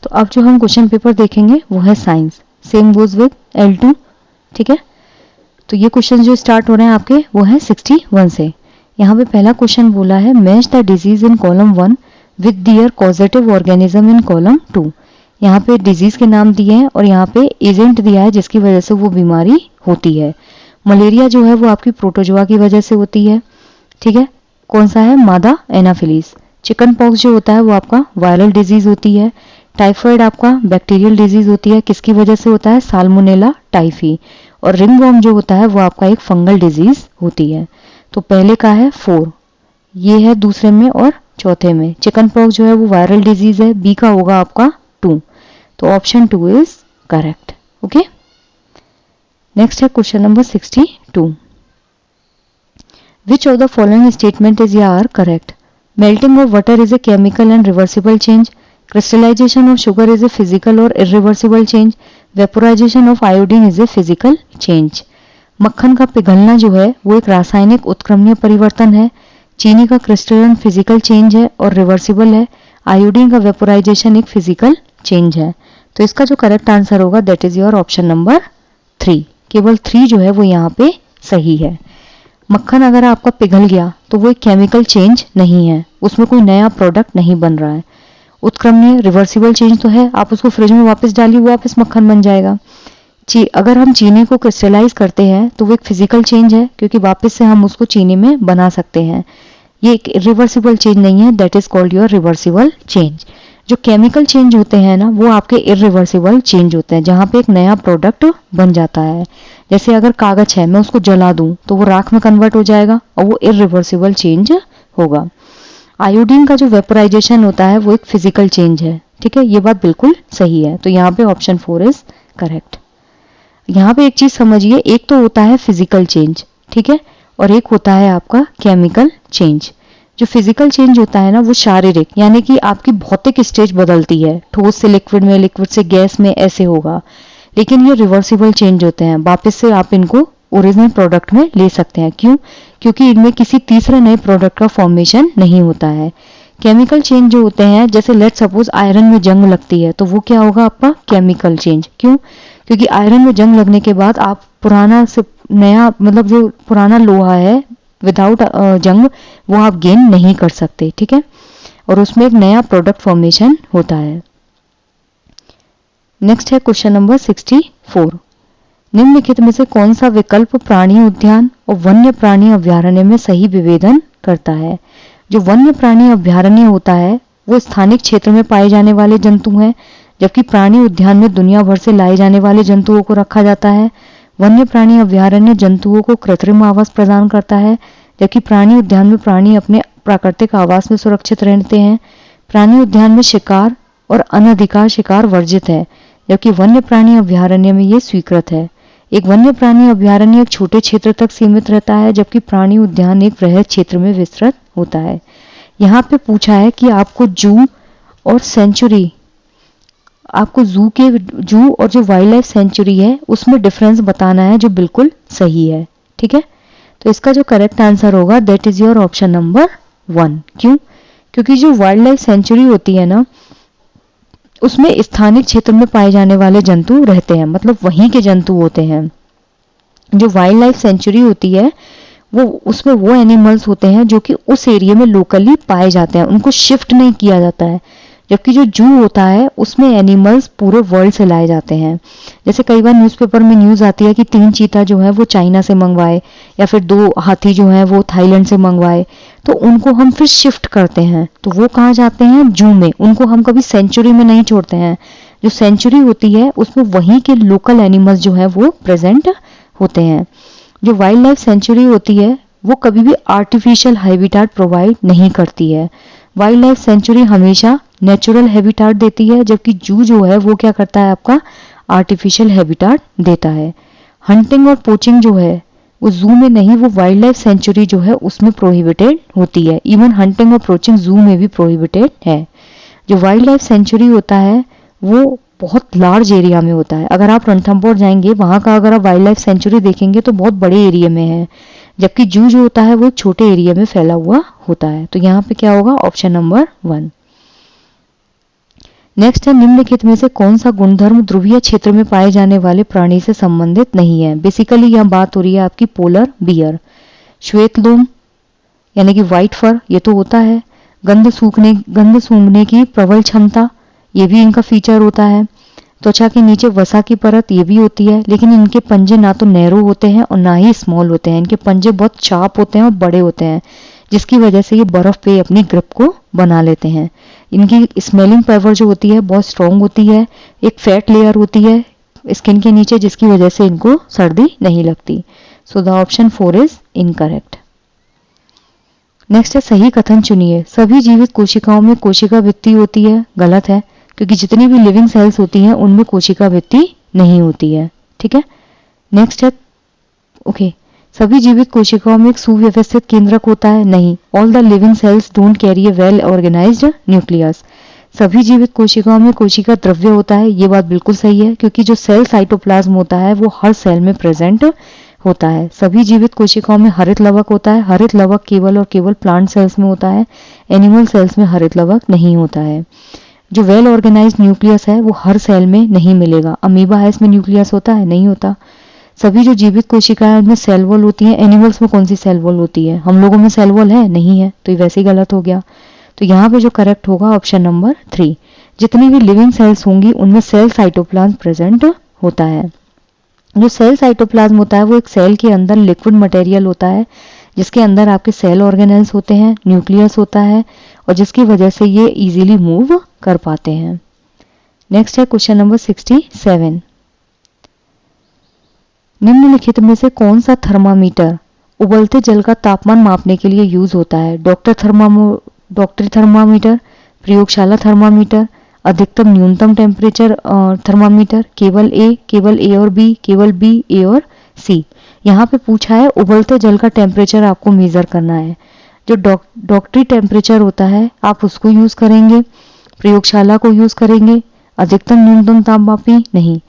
तो अब जो हम क्वेश्चन पेपर देखेंगे वो है science, same goes with L2। ठीक है, तो ये क्वेश्चन जो स्टार्ट हो रहे हैं आपके वो है 61 से। यहाँ पे पहला क्वेश्चन बोला है match the disease in column 1 with their causative organism in column 2। यहाँ पे डिजीज के नाम दिए हैं और यहाँ पे एजेंट दिया है जिसकी वजह से वो बीमारी होती है। मलेरिया जो है वो आपकी प्रोटोजोआ की वजह से होती है। ठीक है, कौन सा है? मादा एनाफिलीज। चिकन पॉक्स जो होता है वो आपका वायरल डिजीज होती है। टाइफाइड आपका बैक्टीरियल डिजीज होती है, किसकी वजह से होता है? Salmonella typhi. और रिंगवॉर्म जो होता है वो आपका एक फंगल डिजीज होती है। तो पहले का है 4, ये है दूसरे में और चौथे में। चिकन पॉक्स जो है वो वायरल डिजीज है, बी का होगा आपका 2। तो option 2 is correct. Okay, next है question number 62। Which of the following statement is या are correct? Melting of water is a chemical and reversible change. Crystallization of sugar is a physical or irreversible change. Vaporization of iodine is a physical change. मक्खन का पिघलना जो है वो एक रासायनिक उत्क्रमणीय परिवर्तन है। चीनी का क्रिस्टलन फिजिकल चेंज है और रिवर्सिबल है। आयोडीन का वेपोराइजेशन एक फिजिकल चेंज है। तो इसका जो करेक्ट आंसर होगा that is your option number 3। केवल 3 जो है वो यहाँ पे सही है। मक्खन अगर आपका पिघल गया तो वो एक केमिकल चेंज नहीं है, उसमें कोई नया प्रोडक्ट नहीं बन रहा है। उत्क्रमणीय रिवर्सिबल चेंज तो है, आप उसको फ्रिज में वापस डालिए वो वापस मक्खन बन जाएगा। अगर हम चीनी को क्रिस्टलाइज करते हैं तो वो एक फिजिकल चेंज है क्योंकि वापस से हम उसको चीनी में बना सकते हैं। ये एक इरिवर्सिबल चेंज नहीं है, that is called your reversible change. जो केमिकल चेंज होते हैं ना वो आपके इरिवर्सिबल चेंज होते हैं जहां पे एक नया प्रोडक्ट बन जाता है। जैसे अगर कागज है मैं उसको जला दूं तो वो राख में कन्वर्ट हो जाएगा और वो इरिवर्सिबल चेंज होगा। आयोडीन का जो वेपोराइजेशन होता है वो एक फिजिकल चेंज है। ठीक है, ये बात बिल्कुल सही है। तो यहाँ पे ऑप्शन 4 इज करेक्ट। यहाँ पे एक चीज समझिए, एक तो होता है फिजिकल चेंज, ठीक है, और एक होता है आपका केमिकल चेंज। जो फिजिकल चेंज होता है ना वो शारीरिक, यानी कि आपकी भौतिक स्टेज बदलती है, ठोस से लिक्विड में, लिक्विड से गैस में, ऐसे होगा। लेकिन ये रिवर्सिबल चेंज होते हैं, वापस से आप इनको ओरिजिनल प्रोडक्ट में ले सकते हैं। क्यों? क्योंकि इनमें किसी तीसरे नए प्रोडक्ट का फॉर्मेशन नहीं होता है। केमिकल चेंज जो होते हैं, जैसे लेट सपोज आयरन में जंग लगती है तो वो क्या होगा आपका? Chemical change. क्यों? क्योंकि आयरन में जंग लगने के बाद आप पुराना से नया, मतलब जो पुराना लोहा है विदाउट जंग वो आप गेन नहीं कर सकते। ठीक है, और उसमें एक नया प्रोडक्ट फॉर्मेशन होता है। नेक्स्ट है क्वेश्चन नंबर 64। निम्नलिखित में से कौन सा विकल्प प्राणी उद्यान और वन्य प्राणी अभ्यारण्य में सही विभेदन करता है? जो वन्य प्राणी अभ्यारण्य होता है वो स्थानिक क्षेत्र में पाए जाने वाले जंतु हैं, जबकि प्राणी उद्यान में दुनिया भर से लाए जाने वाले जंतुओं को रखा जाता है। वन्य प्राणी अभ्यारण्य जंतुओं को कृत्रिम आवास प्रदान करता है, जबकि प्राणी उद्यान में प्राणी अपने प्राकृतिक आवास में सुरक्षित रहते हैं। प्राणी उद्यान में शिकार और अनधिकार शिकार वर्जित है, जबकि वन्य प्राणी अभ्यारण्य में ये स्वीकृत है। एक वन्य प्राणी अभ्यारण्य एक छोटे क्षेत्र तक सीमित रहता है, जबकि प्राणी उद्यान एक वृहद क्षेत्र में विस्तृत होता है। यहाँ पे पूछा है कि आपको जू और सेंचुरी, आपको जू और जो वाइल्ड लाइफ सेंचुरी है उसमें डिफरेंस बताना है, जो बिल्कुल सही है। ठीक है, तो इसका जो करेक्ट आंसर होगा that is your option number 1। क्यों? क्योंकि जो वाइल्ड लाइफ सेंचुरी होती है ना उसमें स्थानिक क्षेत्र में पाए जाने वाले जंतु रहते हैं, मतलब वहीं के जंतु होते हैं। जो वाइल्ड लाइफ सेंचुरी होती है वो उसमें वो एनिमल्स होते हैं जो कि उस एरिया में लोकली पाए जाते हैं, उनको शिफ्ट नहीं किया जाता है। जबकि जो जू होता है उसमें एनिमल्स पूरे वर्ल्ड से लाए जाते हैं। जैसे कई बार न्यूज़पेपर में न्यूज़ आती है कि 3 चीता जो है वो चाइना से मंगवाए, या फिर 2 हाथी जो है वो थाईलैंड से मंगवाए, तो उनको हम फिर शिफ्ट करते हैं, तो वो कहाँ जाते हैं? जू में। उनको हम कभी सेंचुरी में नहीं छोड़ते हैं। जो सेंचुरी होती है उसमें वहीं के लोकल एनिमल्स जो है वो प्रेजेंट होते हैं। जो वाइल्ड लाइफ सेंचुरी होती है वो कभी भी आर्टिफिशियल हैबिटेट प्रोवाइड नहीं करती है। वाइल्ड लाइफ सेंचुरी हमेशा नेचुरल हैबिटेट देती है, जबकि जू जो है वो क्या करता है? आपका आर्टिफिशियल हैबिटेट देता है। हंटिंग और पोचिंग जो है वो जू में नहीं, वो वाइल्ड लाइफ सेंचुरी जो है उसमें प्रोहिबिटेड होती है। इवन हंटिंग और पोचिंग जू में भी प्रोहिबिटेड है। जो वाइल्ड लाइफ सेंचुरी होता है वो बहुत लार्ज एरिया में होता है। अगर आप रणथंभौर जाएंगे वहां का अगर आप वाइल्ड लाइफ सेंचुरी देखेंगे तो बहुत बड़े एरिया में है, जबकि जू जो होता है वो छोटे एरिया में फैला हुआ होता है। तो यहाँ पे क्या होगा? Option number 1। नेक्स्ट है निम्नलिखित में से कौन सा गुणधर्म ध्रुवीय क्षेत्र में पाए जाने वाले प्राणी से संबंधित नहीं है। बेसिकली यह बात हो रही है आपकी पोलर बियर। श्वेत लोम यानी कि व्हाइट फर, ये तो होता है। गंध सूंघने की प्रबल क्षमता, ये भी इनका फीचर होता है। त्वचा के नीचे वसा की परत, ये भी होती है। लेकिन इनके पंजे ना तो नैरो होते हैं और ना ही स्मॉल होते हैं। इनके पंजे बहुत शार्प होते हैं और बड़े होते हैं, जिसकी वजह से ये बर्फ पे अपनी ग्रिप को बना लेते हैं। इनकी स्मेलिंग पावर जो होती है बहुत स्ट्रांग होती है। एक फैट लेयर होती है स्किन के नीचे, जिसकी वजह से इनको सर्दी नहीं लगती। सो the option 4 is incorrect. Next है सही कथन चुनिए। सभी जीवित कोशिकाओं में कोशिका भित्ति होती है। गलत है, क्योंकि जितनी भी लिविंग सेल्स होती हैं उनमें कोशिका भित्ति नहीं होती है। ठीक है, नेक्स्ट है ओके सभी जीवित कोशिकाओं में एक सुव्यवस्थित केंद्रक होता है। नहीं, all the living cells don't carry a well organised nucleus. सभी जीवित कोशिकाओं में कोशिका द्रव्य होता है, ये बात बिल्कुल सही है, क्योंकि जो सेल साइटोप्लाज्म होता है वो हर सेल में प्रेजेंट होता है। सभी जीवित कोशिकाओं में हरित लवक होता है। हरित लवक केवल और केवल प्लांट सेल्स में होता है, एनिमल सेल्स में हरित लवक नहीं होता है। जो वेल ऑर्गेनाइज्ड न्यूक्लियस है वो हर सेल में नहीं मिलेगा। अमीबा है, इसमें न्यूक्लियस होता है? नहीं होता। सभी जो जीवित कोशिकाएं उनमें सेल वॉल होती है। एनिमल्स में कौन सी सेल वॉल होती है? हम लोगों में सेल वॉल है? नहीं है, तो ये वैसे ही गलत हो गया। तो यहाँ पे जो करेक्ट होगा ऑप्शन नंबर 3। जितनी भी लिविंग सेल्स होंगी उनमें सेल साइटोप्लाज्म प्रेजेंट होता है। जो सेल साइटोप्लाज्म होता है वो एक सेल के अंदर लिक्विड मटेरियल होता है, जिसके अंदर आपके सेल ऑर्गेनेल्स होते हैं, न्यूक्लियस होता है, और जिसकी वजह से ये इजीली मूव कर पाते हैं। नेक्स्ट है क्वेश्चन नंबर 67। निम्नलिखित में से कौन सा थर्मामीटर उबलते जल का तापमान मापने के लिए यूज होता है? डॉक्टरी थर्मामीटर, प्रयोगशाला थर्मामीटर, अधिकतम न्यूनतम टेम्परेचर थर्मामीटर, केवल ए और बी, केवल बी, ए और सी। यहाँ पे पूछा है उबलते जल का टेम्परेचर आपको मेजर करना है। जो डॉक्टरी टेम्परेचर होता है आप उसको यूज करेंगे, प्रयोगशाला को यूज करेंगे, अधिकतम न्यूनतम तापमापी नहीं।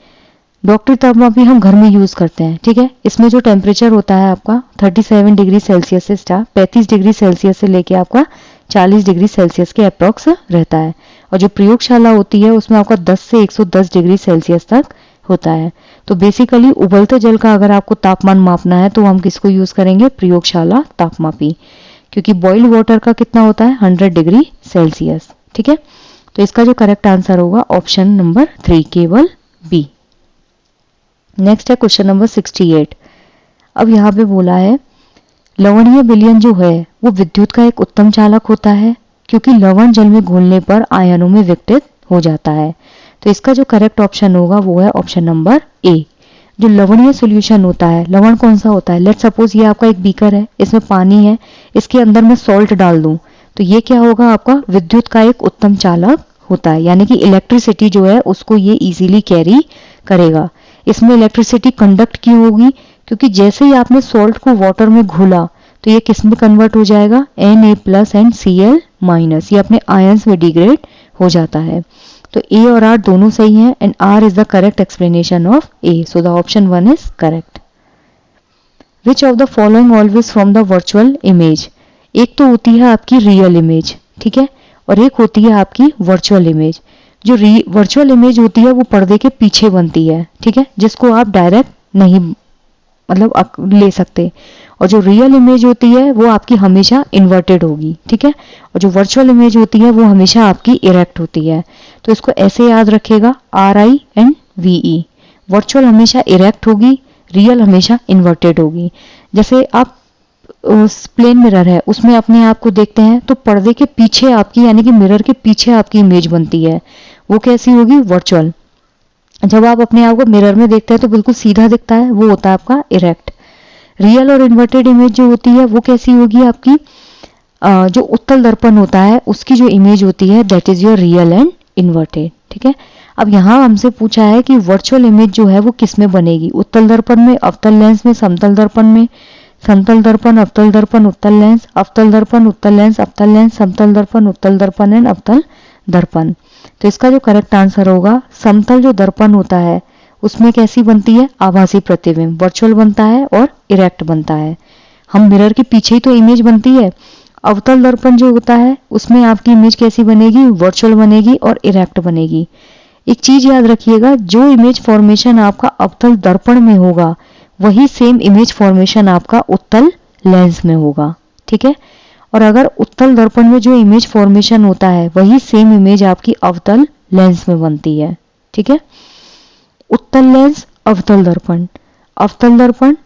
डॉक्टरी तापमापी हम घर में यूज करते हैं। ठीक है, इसमें जो टेम्परेचर होता है आपका 37 डिग्री सेल्सियस से स्टार्ट 35 डिग्री सेल्सियस से लेके आपका 40 डिग्री सेल्सियस के अप्रॉक्स रहता है। और जो प्रयोगशाला होती है उसमें आपका 10 से 110 डिग्री सेल्सियस तक होता है। तो बेसिकली उबलते जल का अगर आपको तापमान मापना है तो हम किसको यूज करेंगे? प्रयोगशाला तापमापी, क्योंकि बॉइल्ड वाटर का कितना होता है? 100 डिग्री सेल्सियस। ठीक है, तो इसका जो करेक्ट आंसर होगा ऑप्शन नंबर 3, केवल बी। नेक्स्ट है क्वेश्चन नंबर 68। अब यहाँ पे बोला है लवणीय विलयन जो है वो विद्युत का एक उत्तम चालक होता है, क्योंकि लवण जल में घुलने पर आयनों में विघटित हो जाता है। तो इसका जो करेक्ट ऑप्शन होगा वो है ऑप्शन नंबर ए। जो लवणीय सॉल्यूशन होता है, लवण कौन सा होता है? लेट सपोज ये आपका एक बीकर है, इसमें पानी है, इसके अंदर मैं सॉल्ट डाल दूं तो ये क्या होगा? आपका विद्युत का एक उत्तम चालक होता है, यानी कि इलेक्ट्रिसिटी जो है उसको ये इजीली कैरी करेगा। इसमें इलेक्ट्रिसिटी कंडक्ट क्यों होगी? क्योंकि जैसे ही आपने सॉल्ट को वाटर में घोला तो ये किस में कन्वर्ट हो जाएगा? Na+ एंड Cl-, ये अपने आयंस में डिग्रेड हो जाता है। तो ए और आर दोनों सही हैं and R is the correct explanation of A. So the option 1 is correct. Which of the following always from the virtual image? एक तो होती है आपकी रियल इमेज, ठीक है, और एक होती है आपकी वर्चुअल इमेज। जो वर्चुअल इमेज होती है वो पर्दे के पीछे बनती है, ठीक है, जिसको आप डायरेक्ट नहीं ले सकते। और जो रियल इमेज होती है वो आपकी हमेशा इन्वर्टेड होगी, ठीक है, और जो वर्चुअल इमेज होती है वो हमेशा आपकी इरेक्ट होती है। तो इसको ऐसे याद रखेगा, RI एंड VE। वर्चुअल हमेशा इरेक्ट होगी, रियल हमेशा इन्वर्टेड होगी। जैसे आप उस प्लेन मिरर है उसमें अपने आप को देखते हैं तो पर्दे के पीछे आपकी, यानी कि मिरर के पीछे आपकी इमेज बनती है, वो कैसी होगी? वर्चुअल। जब आप अपने आप को मिरर में देखते हैं तो बिल्कुल सीधा दिखता है, वो होता है आपका इरेक्ट। रियल और इन्वर्टेड इमेज जो होती है वो कैसी होगी? आपकी जो उत्तल दर्पण होता है उसकी जो इमेज होती है that is your real and inverted, ठीक है। अब यहाँ हमसे पूछा है कि वर्चुअल इमेज जो है वो किस में बनेगी? उत्तल दर्पण में, अवतल लेंस में, समतल दर्पण में, समतल दर्पण, अवतल दर्पण, उत्तल लेंस, अवतल दर्पण, उत्तल लेंस, अवतल लेंस, समतल दर्पण, उत्तल दर्पण एंड अवतल दर्पण। तो इसका जो करेक्ट आंसर होगा, समतल जो दर्पण होता है उसमें कैसी बनती है? आभासी प्रतिबिंब। वर्चुअल बनता है और इरेक्ट बनता है। हम मिरर के पीछे ही तो इमेज बनती है, अवतल दर्पण जो होता है उसमें आपकी इमेज कैसी बनेगी, वर्चुअल बनेगी और इरेक्ट बनेगी। एक चीज याद रखिएगा, जो इमेज फॉर्मेशन आपका अवतल दर्पण में होगा वही सेम इमेज फॉर्मेशन आपका उत्तल लेंस में होगा, ठीक है। और अगर उत्तल दर्पण में जो इमेज फॉर्मेशन होता है वही सेम इमेज आपकी अवतल लेंस में बनती है, ठीक है। उत्तल लेंस, अवतल दर्पण, अवतल दर्पण,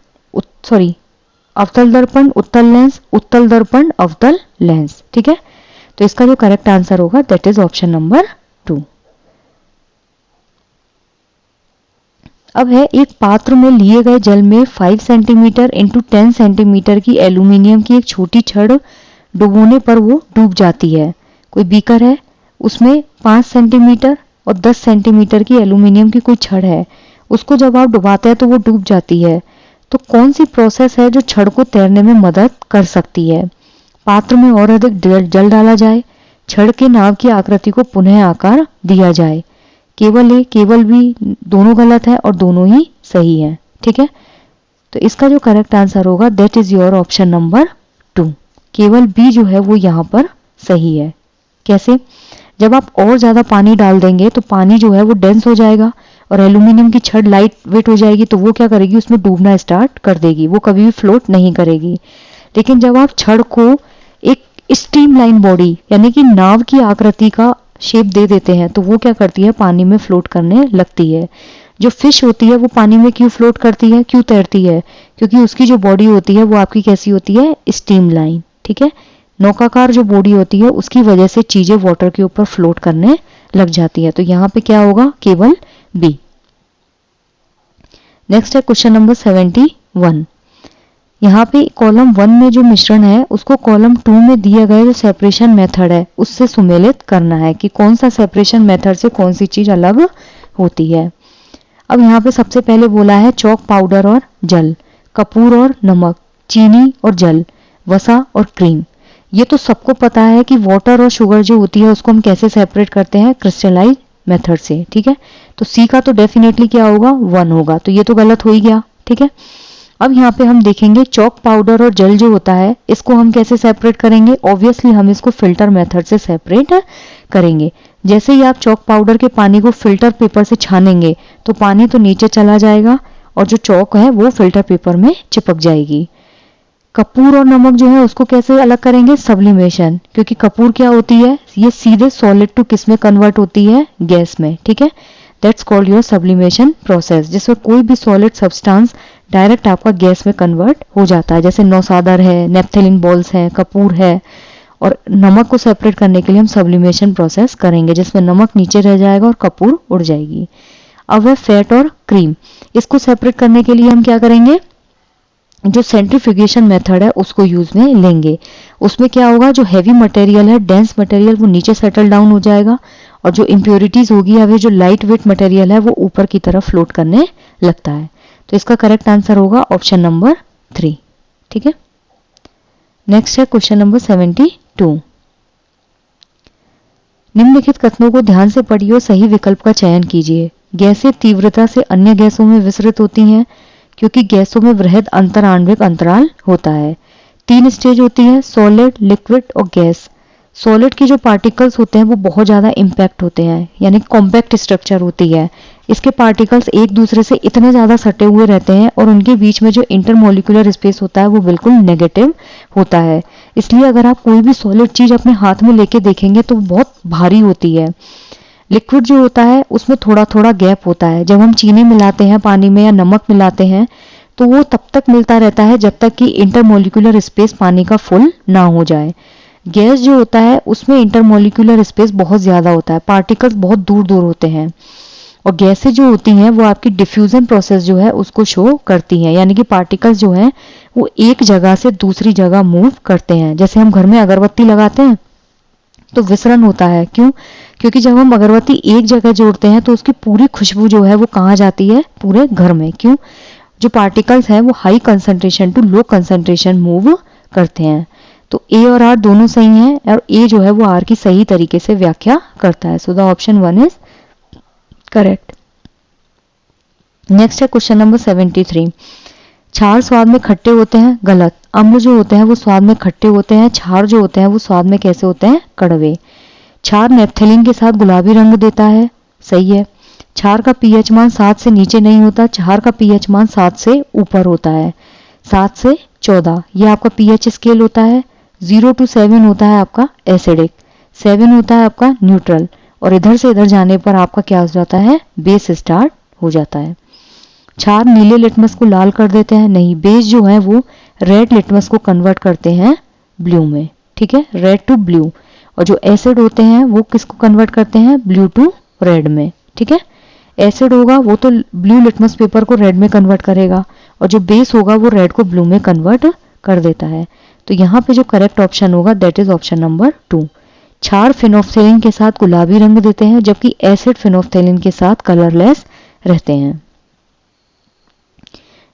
अवतल दर्पण, उत्तल लेंस, उत्तल दर्पण, अवतल लेंस, ठीक है। तो इसका जो करेक्ट आंसर होगा दैट इज ऑप्शन नंबर 2। अब है एक पात्र में लिए गए जल में 5 सेंटीमीटर इंटू 10 सेंटीमीटर की एल्यूमिनियम की एक छोटी छड़ डुबोने पर वो डूब जाती है। कोई बीकर है, उसमें 5 सेंटीमीटर और 10 सेंटीमीटर की एल्यूमिनियम की कोई छड़ है, उसको जब आप डुबाते हैं तो वो डूब जाती है। तो कौन सी प्रोसेस है जो छड़ को तैरने में मदद कर सकती है? पात्र में और अधिक जल डाला जाए, छड़ के नाव की आकृति को पुनः आकार दिया जाए। केवल ए, केवल बी, दोनों गलत है और दोनों ही सही है, ठीक है। तो इसका जो करेक्ट आंसर होगा that is your option number 2। केवल बी जो है वो यहां पर सही है। कैसे? जब आप और ज्यादा पानी डाल देंगे तो पानी जो है वो डेंस हो जाएगा और एल्यूमिनियम की छड़ लाइट वेट हो जाएगी, तो वो क्या करेगी, उसमें डूबना स्टार्ट कर देगी, वो कभी भी फ्लोट नहीं करेगी। लेकिन जब आप छड़ को एक स्ट्रीमलाइन बॉडी यानी कि नाव की आकृति का शेप दे देते हैं तो वो क्या करती है, पानी में फ्लोट करने लगती है। जो फिश होती है वो पानी में क्यों फ्लोट करती है, क्यों तैरती है? क्योंकि उसकी जो बॉडी होती है वो आपकी कैसी होती है, स्ट्रीमलाइन, ठीक है। नौकाकार जो बॉडी होती है उसकी वजह से चीजें वाटर के ऊपर फ्लोट करने लग जाती है। तो यहां पे क्या होगा, केवल बी। नेक्स्ट है क्वेश्चन नंबर 71। यहाँ पे कॉलम 1 में जो मिश्रण है उसको कॉलम 2 में दिया गया जो सेपरेशन मेथड है उससे सुमेलित करना है कि कौन सा सेपरेशन मेथड से कौन सी चीज अलग होती है। अब यहाँ पे सबसे पहले बोला है चॉक पाउडर और जल, कपूर और नमक, चीनी और जल, वसा और क्रीम। ये तो सबको पता है कि वाटर और शुगर जो होती है उसको हम कैसे सेपरेट करते हैं, क्रिस्टलाइज मेथड से, ठीक है। तो सी का तो डेफिनेटली क्या होगा, 1 होगा, तो ये तो गलत हो ही गया, ठीक है। अब यहाँ पे हम देखेंगे चॉक पाउडर और जल जो होता है इसको हम कैसे सेपरेट करेंगे। ऑब्वियसली हम इसको फिल्टर मेथड से सेपरेट करेंगे। जैसे ही आप चॉक पाउडर के पानी को फिल्टर पेपर से छानेंगे तो पानी तो नीचे चला जाएगा और जो चॉक है वो फिल्टर पेपर में चिपक जाएगी। कपूर और नमक जो है उसको कैसे अलग करेंगे, सब्लिमेशन, क्योंकि कपूर क्या होती है, ये सीधे सॉलिड टू किस में कन्वर्ट होती है, गैस में, ठीक है। That's called your sublimation process, जिसमें कोई भी सॉलिड सब्सटेंस डायरेक्ट आपका गैस में कन्वर्ट हो जाता है। जैसे नौसादर है, नेफ्थेलिन बॉल्स है, कपूर है। और नमक को सेपरेट करने के लिए हम सब्लिमेशन प्रोसेस करेंगे जिसमें नमक नीचे रह जाएगा और कपूर उड़ जाएगी। अब है फैट और क्रीम, इसको सेपरेट करने के लिए हम क्या करेंगे, जो सेंट्रीफ्यूगेशन मेथड है उसको यूज में लेंगे। उसमें क्या होगा, जो हैवी मटेरियल है, डेंस मटेरियल, वो नीचे सेटल डाउन हो जाएगा और जो इम्प्योरिटीज होगी या फिर जो लाइट वेट मटेरियल है वो ऊपर की तरफ फ्लोट करने लगता है। तो इसका करेक्ट आंसर होगा ऑप्शन नंबर 3, ठीक है। नेक्स्ट है क्वेश्चन नंबर 72। निम्नलिखित कथनों को ध्यान से पढ़िए और सही विकल्प का चयन कीजिए। गैसें तीव्रता से अन्य गैसों में विसरित होती हैं क्योंकि गैसों में वृहद अंतराण्विक अंतराल होता है। 3 स्टेज होती है, सॉलिड, लिक्विड और गैस। सॉलिड के जो पार्टिकल्स होते हैं वो बहुत ज़्यादा इम्पैक्ट होते हैं, यानी कॉम्पैक्ट स्ट्रक्चर होती है। इसके पार्टिकल्स एक दूसरे से इतने ज़्यादा सटे हुए रहते हैं और उनके बीच में जो इंटरमोलिकुलर स्पेस होता है वो बिल्कुल नेगेटिव होता है। इसलिए अगर आप कोई भी सॉलिड चीज़ अपने हाथ में लेके देखेंगे तो बहुत भारी होती है। लिक्विड जो होता है उसमें थोड़ा थोड़ा गैप होता है। जब हम चीनी मिलाते हैं पानी में या नमक मिलाते हैं तो वो तब तक मिलता रहता है जब तक कि इंटरमोलिकुलर स्पेस पानी का फुल ना हो जाए। गैस जो होता है उसमें इंटरमोलिकुलर स्पेस बहुत ज़्यादा होता है, पार्टिकल्स बहुत दूर दूर होते हैं। और गैसें जो होती हैं वो आपकी डिफ्यूजन प्रोसेस जो है उसको शो करती हैं, यानी कि पार्टिकल्स जो हैं वो एक जगह से दूसरी जगह मूव करते हैं। जैसे हम घर में अगरबत्ती लगाते हैं तो विसरण होता है, क्यों? क्योंकि जब हम अगरबत्ती एक जगह जोड़ते हैं तो उसकी पूरी खुशबू जो है वो कहाँ जाती है, पूरे घर में। क्यों? जो पार्टिकल्स हैं वो high concentration to low concentration move करते हैं। तो ए और आर दोनों सही हैं और ए जो है वो आर की सही तरीके से व्याख्या करता है। सो the option 1 is correct. Next है क्वेश्चन नंबर 73। क्षार स्वाद में खट्टे होते हैं, गलत। अम्ल जो होते हैं वो स्वाद में खट्टे होते हैं, क्षार जो होते हैं वो स्वाद में कैसे होते हैं, कड़वे। क्षार नेप्थेलिन के साथ गुलाबी रंग देता है, सही है। क्षार का पीएच मान 7 से नीचे नहीं होता, क्षार का पीएच मान 7 से ऊपर होता है, 7 से 14 ये आपका पीएच स्केल होता है। 0 to 7 होता है आपका एसिडिक, 7 होता है आपका न्यूट्रल, और इधर से इधर जाने पर आपका क्या हो जाता है, बेस स्टार्ट हो जाता है। क्षार नीले लिटमस को लाल कर देते हैं, नहीं, बेस जो है वो रेड लिटमस को कन्वर्ट करते हैं ब्लू में, ठीक है, रेड टू ब्लू। और जो एसिड होते हैं वो किसको कन्वर्ट करते हैं, ब्लू टू रेड में, ठीक है। एसिड होगा वो तो ब्लू लिटमस पेपर को रेड में कन्वर्ट करेगा, और जो बेस होगा वो रेड को ब्लू में कन्वर्ट कर देता है। तो यहाँ पे जो करेक्ट ऑप्शन होगा दैट इज ऑप्शन नंबर 2। क्षार फिनोफ्थेलिन के साथ गुलाबी रंग देते हैं, जबकि एसिड फिनोफ्थेलिन के साथ कलरलेस रहते हैं।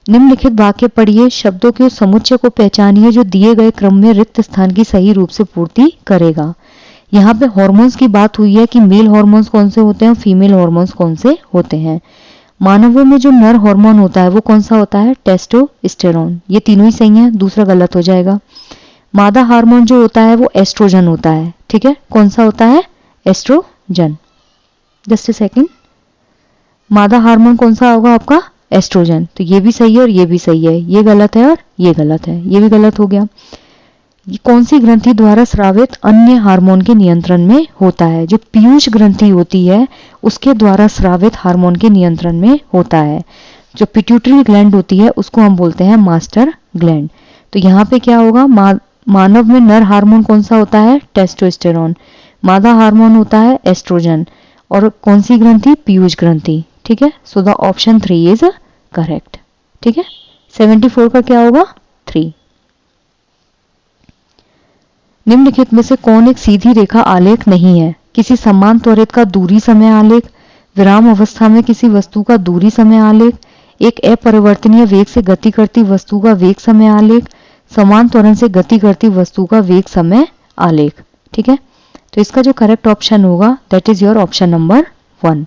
निम्नलिखित वाक्य पढ़िए, शब्दों के समुच्चय को पहचानिए जो दिए गए क्रम में रिक्त स्थान की सही रूप से पूर्ति करेगा। यहाँ पे हार्मोन्स की बात हुई है कि मेल हार्मोन्स कौन से होते हैं और फीमेल हार्मोन्स कौन से होते हैं। मानवों में जो नर हार्मोन होता है वो कौन सा होता है, टेस्टोस्टेरोन, ये तीनों ही सही है, दूसरा गलत हो जाएगा। मादा हार्मोन जो होता है वो एस्ट्रोजन होता है, ठीक है, कौन सा होता है, एस्ट्रोजन। जस्ट अ सेकंड, मादा हार्मोन कौन सा होगा आपका, एस्ट्रोजन, तो ये भी सही है और ये भी सही है, ये गलत है और ये गलत है, ये भी गलत हो गया। ये कौन सी ग्रंथि द्वारा स्रावित अन्य हार्मोन के नियंत्रण में होता है, जो पीयूष ग्रंथि होती है उसके द्वारा स्रावित हार्मोन के नियंत्रण में होता है। जो पिट्यूटरी ग्लैंड होती है उसको हम बोलते हैं मास्टर ग्लैंड। तो यहाँ पे क्या होगा, मानव में नर हार्मोन कौन सा होता है, टेस्टोस्टेरोन, मादा हार्मोन होता है एस्ट्रोजन, और कौन सी ग्रंथि, पीयूष ग्रंथि, ठीक है। सो द ऑप्शन 3 इज करेक्ट, ठीक है। 74 का क्या होगा, 3। निम्नलिखित में से कौन एक सीधी रेखा आलेख नहीं है, किसी समान त्वरित का दूरी समय आलेख, विराम अवस्था में किसी वस्तु का दूरी समय आलेख, एक अपरिवर्तनीय वेग से गति करती वस्तु का वेग समय आलेख, समान त्वरण से गति करती वस्तु का वेग समय आलेख, ठीक है। तो इसका जो करेक्ट ऑप्शन होगा that is your option number 1।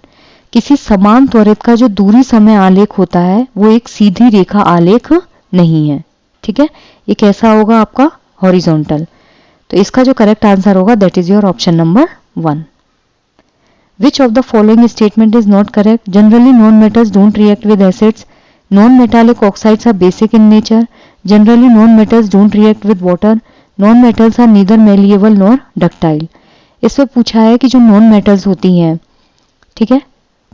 किसी समान त्वरित का जो दूरी समय आलेख होता है वो एक सीधी रेखा आलेख नहीं है, ठीक है, ये कैसा होगा आपका, हॉरिजॉन्टल। तो इसका जो करेक्ट आंसर होगा that is your option number 1। Which of the following statement is not correct, generally non metals don't react with acids, non metallic oxides are basic in nature, generally non metals don't react with water, non metals are neither malleable nor ductile. इसमें पूछा है कि जो non metals होती हैं, ठीक है,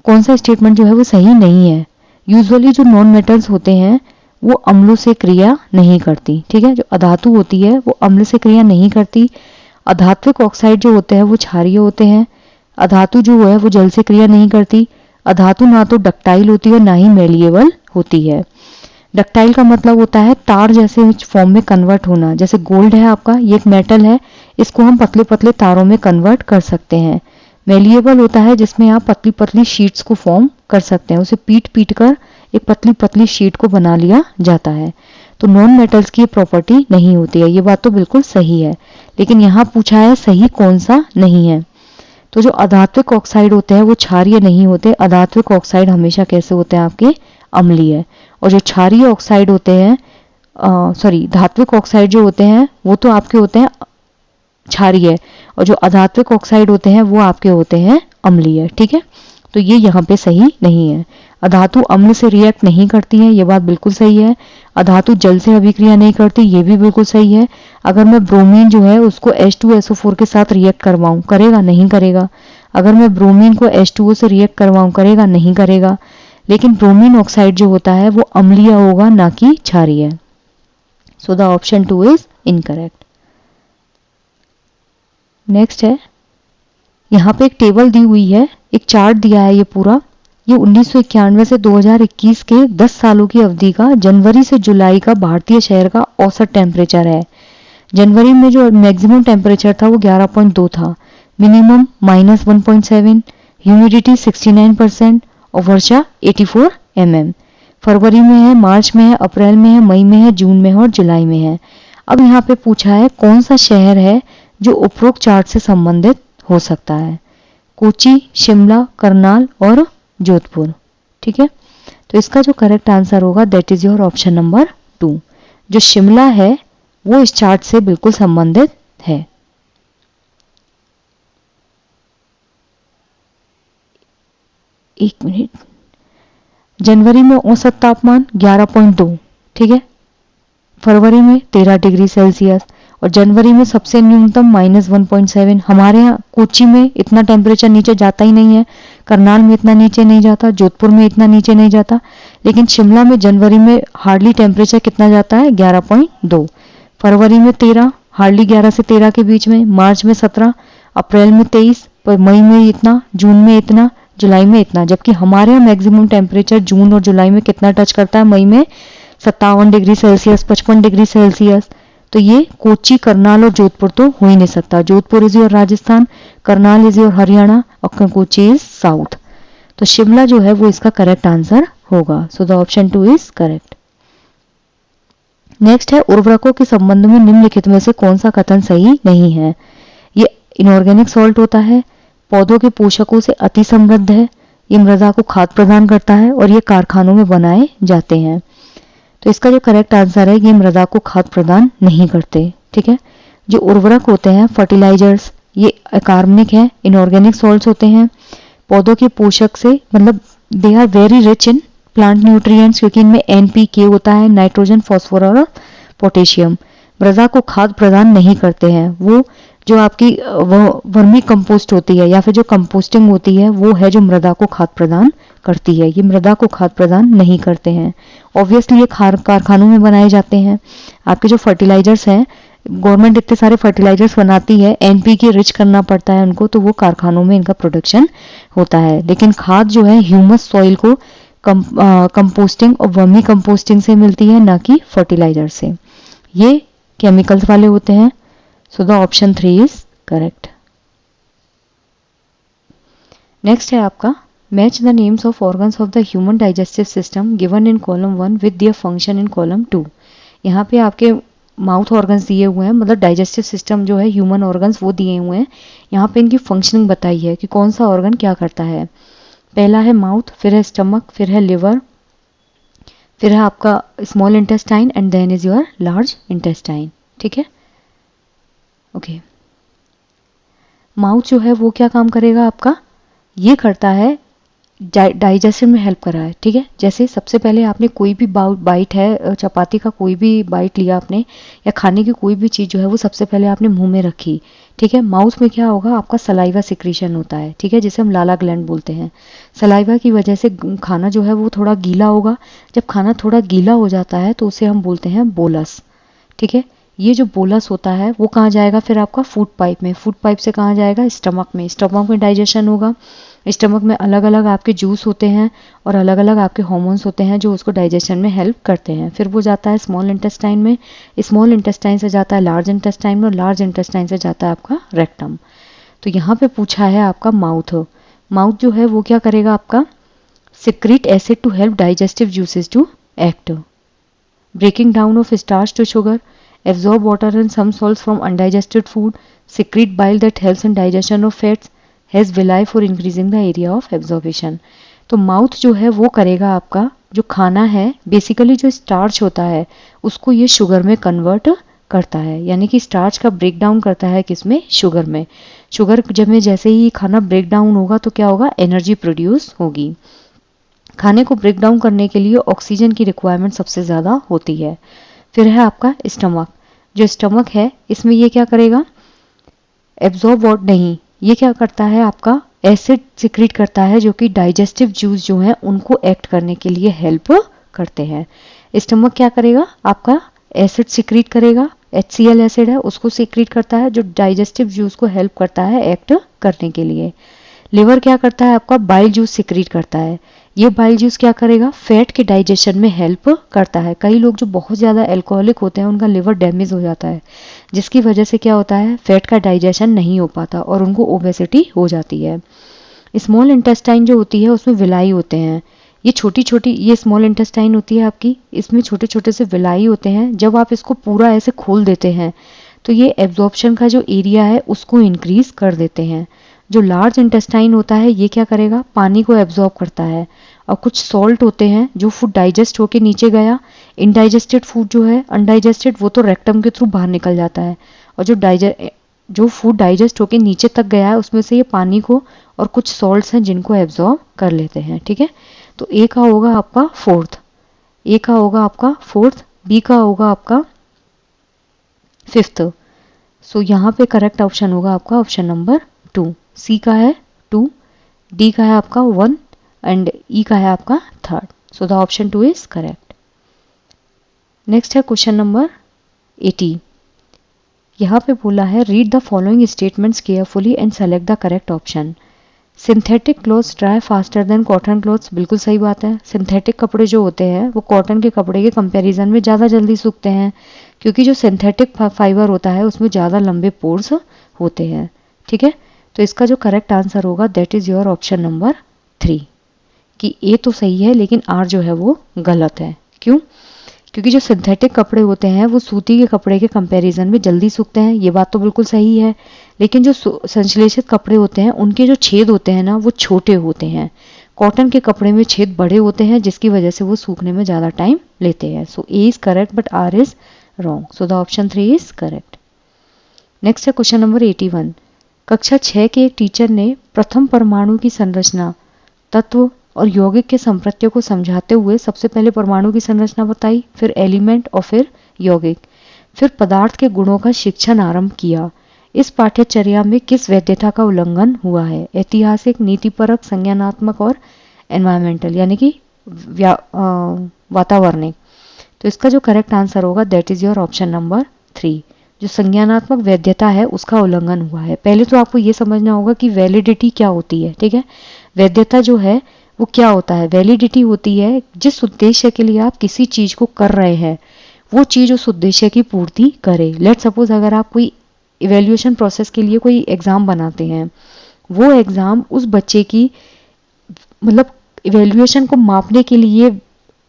कौन सा स्टेटमेंट जो है वो सही नहीं है। यूजुअली जो नॉन मेटल्स होते हैं वो अम्लों से क्रिया नहीं करती, ठीक है, जो अधातु होती है वो अम्ल से क्रिया नहीं करती। अधात्विक ऑक्साइड जो होते हैं वो क्षारीय होते हैं, अधातु जो है वो जल से क्रिया नहीं करती। अधातु ना तो डक्टाइल होती है ना ही मेलिएबल होती है। डक्टाइल का मतलब होता है तार जैसे फॉर्म में कन्वर्ट होना, जैसे गोल्ड है आपका, ये एक मेटल है, इसको हम पतले पतले तारों में कन्वर्ट कर सकते हैं। मेलिएबल होता है जिसमें आप पतली पतली शीट्स को फॉर्म कर सकते हैं, उसे पीट पीट कर एक पतली पतली शीट को बना लिया जाता है। तो नॉन मेटल्स की प्रॉपर्टी नहीं होती है, ये बात तो बिल्कुल सही है, लेकिन यहाँ पूछा है सही कौन सा नहीं है। तो जो अधात्विक ऑक्साइड होते हैं वो क्षारीय नहीं होते, अधात्विक ऑक्साइड हमेशा कैसे होते हैं आपके, अम्लीय। और जो क्षारीय ऑक्साइड होते हैं, धात्विक ऑक्साइड जो होते हैं वो तो आपके होते हैं क्षारीय, और जो अधात्विक ऑक्साइड होते हैं वो आपके होते हैं अम्लीय, ठीक है। तो ये यहाँ पे सही नहीं है। अधातु अम्ल से रिएक्ट नहीं करती है, ये बात बिल्कुल सही है। अधातु जल से अभिक्रिया नहीं करती, ये भी बिल्कुल सही है। अगर मैं ब्रोमीन जो है उसको H2SO4 के साथ रिएक्ट करवाऊं, करेगा नहीं करेगा। अगर मैं ब्रोमीन को H2O से रिएक्ट करवाऊं, करेगा नहीं करेगा। लेकिन ब्रोमीन ऑक्साइड जो होता है वो अम्लीय होगा ना कि क्षारीय। सो the option 2 is incorrect. Next है, यहाँ पे एक टेबल दी हुई है, एक चार्ट दिया है, ये पूरा ये 1991 से 2021 के 10 सालों की अवधि का जनवरी से जुलाई का भारतीय शहर का औसत टेम्परेचर है। जनवरी में जो मैक्सिमम टेम्परेचर था वो 11.2 था, मिनिमम -1.7, ह्यूमिडिटी 69% और वर्षा 84 mm। फरवरी में है, मार्च में है, अप्रैल में है, मई में है, जून में है और जुलाई में है। अब यहाँ पे पूछा है कौन सा शहर है जो उपरोक्त चार्ट से संबंधित हो सकता है, कोची, शिमला, करनाल और जोधपुर, ठीक है। तो इसका जो करेक्ट आंसर होगा that is your option number 2। जो शिमला है वो इस चार्ट से बिल्कुल संबंधित है। एक मिनट, जनवरी में औसत तापमान 11.2, ठीक है, फरवरी में 13 डिग्री सेल्सियस, और जनवरी में सबसे न्यूनतम -1.7। हमारे यहाँ कोची में इतना टेम्परेचर नीचे जाता ही नहीं है, करनाल में इतना नीचे नहीं जाता, जोधपुर में इतना नीचे नहीं जाता, लेकिन शिमला में जनवरी में हार्डली टेम्परेचर कितना जाता है, 11.2। फरवरी में 13, हार्डली 11 से 13 के बीच में, मार्च में 17, अप्रैल में 23, मई में इतना, जून में इतना, जुलाई में इतना। जबकि हमारे यहाँ मैक्सिमम टेम्परेचर जून और जुलाई में कितना टच करता है, मई में 57 डिग्री सेल्सियस, 55 डिग्री सेल्सियस। तो ये कोची, करनाल और जोधपुर तो हो ही नहीं सकता। Jodhpur is your Rajasthan, Karnal is your Haryana और कोची इज साउथ। तो शिमला जो है वो इसका करेक्ट आंसर होगा। सो the option 2 is correct. Next है उर्वरकों के संबंध में निम्नलिखित में से कौन सा कथन सही नहीं है। ये इनऑर्गेनिक सॉल्ट होता है, पौधों के पोषकों से अति समृद्ध है, ये मृदा को खाद प्रदान करता है और ये कारखानों में बनाए जाते हैं। तो इसका जो करेक्ट आंसर है, ये मृदा को खाद प्रदान नहीं करते, ठीक है। जो उर्वरक होते हैं, फर्टिलाइजर्स, ये अकार्बनिक है, इनऑर्गेनिक सॉल्ट्स होते हैं, पौधों के पोषक से, मतलब they are very rich in plant nutrients, क्योंकि इनमें NPK होता है, नाइट्रोजन, फॉस्फोरस और पोटेशियम। मृदा को खाद प्रदान नहीं करते हैं। वो जो आपकी वर्मी कंपोस्ट होती है या फिर जो कंपोस्टिंग होती है, वो है जो मृदा को खाद प्रदान करती है। ये मृदा को खाद प्रदान नहीं करते हैं। ऑब्वियसली ये कारखानों में बनाए जाते हैं। आपके जो फर्टिलाइजर्स हैं, गवर्नमेंट इतने सारे फर्टिलाइजर्स बनाती है, NPK रिच करना पड़ता है उनको, तो वो कारखानों में इनका प्रोडक्शन होता है। लेकिन खाद जो है ह्यूमस सॉइल को कंपोस्टिंग और वर्मी कंपोस्टिंग से मिलती है, ना कि फर्टिलाइजर से। ये केमिकल्स वाले होते हैं। सो the option 3 is correct. Next है आपका match the names of organs of the human digestive system given in column 1 with their function in column 2। यहाँ पे आपके माउथ ऑर्गन्स दिए हुए हैं, मतलब डाइजेस्टिव सिस्टम जो है, ह्यूमन ऑर्गन्स वो दिए हुए हैं। यहाँ पे इनकी फंक्शनिंग बताई है कि कौन सा ऑर्गन क्या करता है। पहला है माउथ, फिर है स्टमक, फिर है लिवर, फिर है आपका small intestine and then is your large intestine, ठीक है। ओके, माउथ जो है वो क्या काम करेगा आपका, ये करता है डाइजेशन में हेल्प कर रहा है, ठीक है। जैसे सबसे पहले आपने कोई भी बाइट है, चपाती का कोई भी बाइट लिया आपने, या खाने की कोई भी चीज़ जो है वो सबसे पहले आपने मुंह में रखी, ठीक है। माउथ में क्या होगा, आपका सलाइवा सिक्रीशन होता है, ठीक है, जिसे हम लाला ग्लैंड बोलते हैं। सलाइवा की वजह से खाना जो है वो थोड़ा गीला होगा। जब खाना थोड़ा गीला हो जाता है तो उसे हम बोलते हैं बोलस, ठीक है। ये जो बोलस होता है वो कहाँ जाएगा फिर आपका, फूड पाइप में। फूड पाइप से कहाँ जाएगा, स्टमक में। स्टमक में डाइजेशन होगा। स्टमक में अलग अलग आपके जूस होते हैं और अलग अलग आपके हार्मोन्स होते हैं जो उसको डाइजेशन में हेल्प करते हैं। फिर वो जाता है स्मॉल इंटेस्टाइन में, स्मॉल इंटेस्टाइन से जाता है लार्ज इंटेस्टाइन में, और लार्ज इंटेस्टाइन से जाता है आपका रेक्टम। तो यहाँ पे पूछा है आपका माउथ। माउथ जो है वो क्या करेगा आपका, secrete acid to help digestive juices to act, breaking down of starch to sugar, absorb water and some salts from undigested food, secrete bile that helps in digestion of fats, has villi for increasing the area of absorption। तो mouth जो है वो करेगा आपका जो खाना है, basically जो स्टार्च होता है उसको ये शुगर में कन्वर्ट करता है, यानी कि स्टार्च का ब्रेक डाउन करता है किसमें, शुगर में। शुगर जब में जैसे ही खाना ब्रेक डाउन होगा तो क्या होगा, एनर्जी प्रोड्यूस होगी। खाने को ब्रेक डाउन करने के लिए ऑक्सीजन की रिक्वायरमेंट सबसे ज़्यादा होती है। फिर है आपका स्टमक। जो स्टमक है इसमें ये क्या करेगा, एब्जॉर्ब वॉट नहीं, ये क्या करता है आपका एसिड सिक्रीट करता है, जो कि डाइजेस्टिव जूस जो है उनको एक्ट करने के लिए हेल्प करते हैं। स्टमक क्या करेगा आपका, एसिड सिक्रीट करेगा, HCl एसिड है उसको सिक्रीट करता है, जो डाइजेस्टिव जूस को हेल्प करता है एक्ट करने के लिए। लिवर क्या करता है आपका, बाइल जूस सिक्रीट करता है। ये बाइल जूस क्या करेगा, फैट के डाइजेशन में हेल्प करता है। कई लोग जो बहुत ज़्यादा एल्कोहलिक होते हैं उनका लिवर डैमेज हो जाता है, जिसकी वजह से क्या होता है, फैट का डाइजेशन नहीं हो पाता और उनको ओबेसिटी हो जाती है। स्मॉल इंटेस्टाइन जो होती है उसमें विलाई होते हैं। ये छोटी छोटी, ये स्मॉल इंटेस्टाइन होती है आपकी, इसमें छोटे छोटे से विलाई होते हैं। जब आप इसको पूरा ऐसे खोल देते हैं तो ये एब्जॉर्प्शन का जो एरिया है उसको इंक्रीज कर देते हैं। जो लार्ज इंटेस्टाइन होता है ये क्या करेगा, पानी को एब्जॉर्ब करता है और कुछ सॉल्ट होते हैं जो फूड डाइजेस्ट होके नीचे गया। इनडाइजेस्टेड फूड जो है, अनडाइजेस्टेड, वो तो रेक्टम के थ्रू बाहर निकल जाता है। और जो फूड डाइजेस्ट होके नीचे तक गया है उसमें से ये पानी को और कुछ सॉल्ट्स हैं जिनको एब्जॉर्ब कर लेते हैं। ठीक है, तो ए का होगा आपका फोर्थ, ए का होगा आपका फोर्थ, बी का होगा आपका फिफ्थ। सो यहाँ पे करेक्ट ऑप्शन होगा आपका ऑप्शन नंबर 2। सी का है 2, डी का है आपका 1 एंड ई का है आपका 3rd। So the option 2 is correct. Next है क्वेश्चन नंबर 80। यहाँ पे बोला है read the following statements carefully and select the correct option. Synthetic clothes dry faster than cotton clothes, बिल्कुल सही बात है। सिंथेटिक कपड़े जो होते हैं वो कॉटन के कपड़े के कंपैरिजन में ज़्यादा जल्दी सूखते हैं, क्योंकि जो सिंथेटिक फाइबर होता है उसमें ज़्यादा लंबे पोर्स होते हैं। ठीक है, तो इसका जो करेक्ट आंसर होगा that is your option number 3, कि ए तो सही है लेकिन आर जो है वो गलत है। क्यों? क्योंकि जो सिंथेटिक कपड़े होते हैं वो सूती के कपड़े के कंपैरिजन में जल्दी सूखते हैं, ये बात तो बिल्कुल सही है। लेकिन जो संश्लेषित कपड़े होते हैं उनके जो छेद होते हैं ना वो छोटे होते हैं। कॉटन के कपड़े में छेद बड़े होते हैं जिसकी वजह से वो सूखने में ज़्यादा टाइम लेते हैं। So A is correct but R is wrong. So the option 3 is correct. Next है क्वेश्चन नंबर 81। कक्षा 6 के एक टीचर ने प्रथम परमाणु की संरचना, तत्व और यौगिक के संप्रत्यों को समझाते हुए सबसे पहले परमाणु की संरचना बताई, फिर एलिमेंट और फिर यौगिक, फिर पदार्थ के गुणों का शिक्षण आरंभ किया। इस पाठ्यचर्या में किस वैधता का उल्लंघन हुआ है? ऐतिहासिक, नीतिपरक, संज्ञानात्मक और एनवायरमेंटल, यानी कि वातावरणिक। तो इसका जो करेक्ट आंसर होगा that is your option number 3। जो संज्ञानात्मक वैधता है उसका उल्लंघन हुआ है। पहले तो आपको ये समझना होगा कि वैलिडिटी क्या होती है। ठीक है, वैधता जो है वो क्या होता है? वैलिडिटी होती है जिस उद्देश्य के लिए आप किसी चीज को कर रहे हैं वो चीज उस उद्देश्य की पूर्ति करे। लेट सपोज अगर आप कोई इवेल्युएशन प्रोसेस के लिए कोई एग्जाम बनाते हैं, वो एग्जाम उस बच्चे की मतलब इवेल्युएशन को मापने के लिए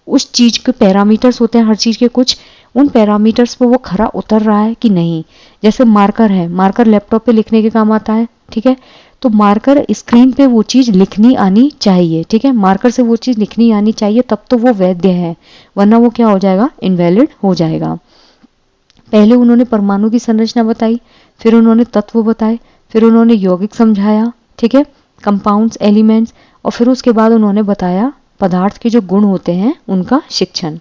उस चीज के पैरामीटर्स होते हैं हर चीज के, कुछ उन पैरामीटर्स पे वो खरा उतर रहा है कि नहीं। जैसे मार्कर है, मार्कर लैपटॉप पे लिखने के काम आता है। ठीक है, तो मार्कर स्क्रीन पे वो चीज लिखनी आनी चाहिए। ठीक है, मार्कर से वो चीज लिखनी आनी चाहिए तब तो वो वैध है, वरना वो क्या हो जाएगा? इनवैलिड हो जाएगा। पहले उन्होंने परमाणु की संरचना बताई, फिर उन्होंने तत्व बताए, फिर उन्होंने यौगिक समझाया, ठीक है, कंपाउंड्स, एलिमेंट्स, और फिर उसके बाद उन्होंने बताया पदार्थ के जो गुण होते हैं उनका शिक्षण।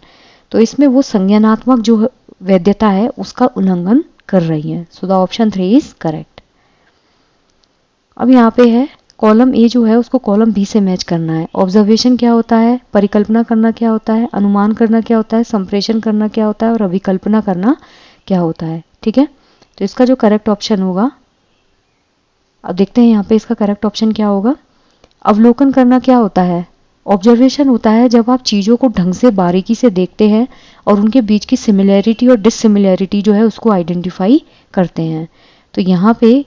तो इसमें वो संज्ञानात्मक जो वैधता है उसका उल्लंघन कर रही है। सो द ऑप्शन 3 इज करेक्ट। अब यहाँ पे है कॉलम ए जो है उसको कॉलम बी से मैच करना है। ऑब्जर्वेशन क्या होता है, परिकल्पना करना क्या होता है, अनुमान करना क्या होता है, संप्रेषण करना क्या होता है और अभिकल्पना करना क्या होता है। ठीक है, तो इसका जो करेक्ट ऑप्शन होगा, अब देखते हैं यहाँ पे इसका करेक्ट ऑप्शन क्या होगा। अवलोकन करना क्या होता है? ऑब्जर्वेशन होता है जब आप चीज़ों को ढंग से बारीकी से देखते हैं और उनके बीच की सिमिलैरिटी और डिससिमिलैरिटी जो है उसको आइडेंटिफाई करते हैं। तो यहाँ पे